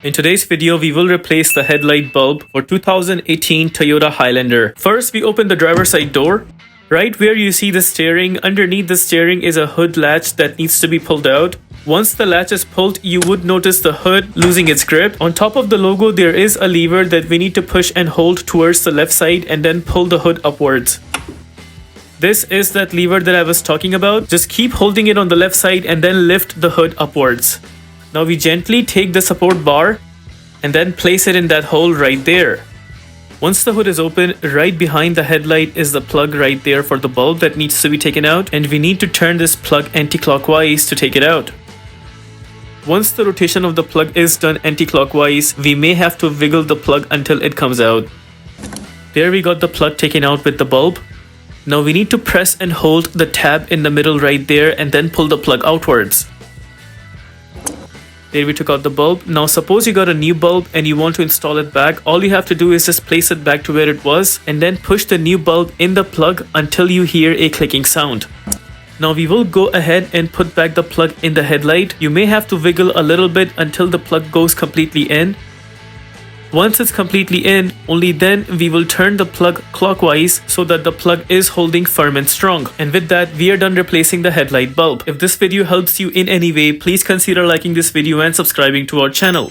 In today's video, we will replace the headlight bulb for 2018 Toyota Highlander. First, we open the driver's side door. Right where you see the steering, underneath the steering is a hood latch that needs to be pulled out. Once the latch is pulled, you would notice the hood losing its grip. On top of the logo, there is a lever that we need to push and hold towards the left side and then pull the hood upwards. This is that lever that I was talking about. Just keep holding it on the left side and then lift the hood upwards. Now we gently take the support bar and then place it in that hole right there. Once the hood is open, right behind the headlight is the plug right there for the bulb that needs to be taken out, and we need to turn this plug anti-clockwise to take it out. Once the rotation of the plug is done anti-clockwise, we may have to wiggle the plug until it comes out. There we got the plug taken out with the bulb. Now we need to press and hold the tab in the middle right there and then pull the plug outwards. There we took out the bulb. Now suppose you got a new bulb and you want to install it back. All you have to do is just place it back to where it was and then push the new bulb in the plug until you hear a clicking sound. Now we will go ahead and put back the plug in the headlight. You may have to wiggle a little bit until the plug goes completely in. Once it's completely in, only then we will turn the plug clockwise so that the plug is holding firm and strong. And with that, we are done replacing the headlight bulb. If this video helps you in any way, please consider liking this video and subscribing to our channel.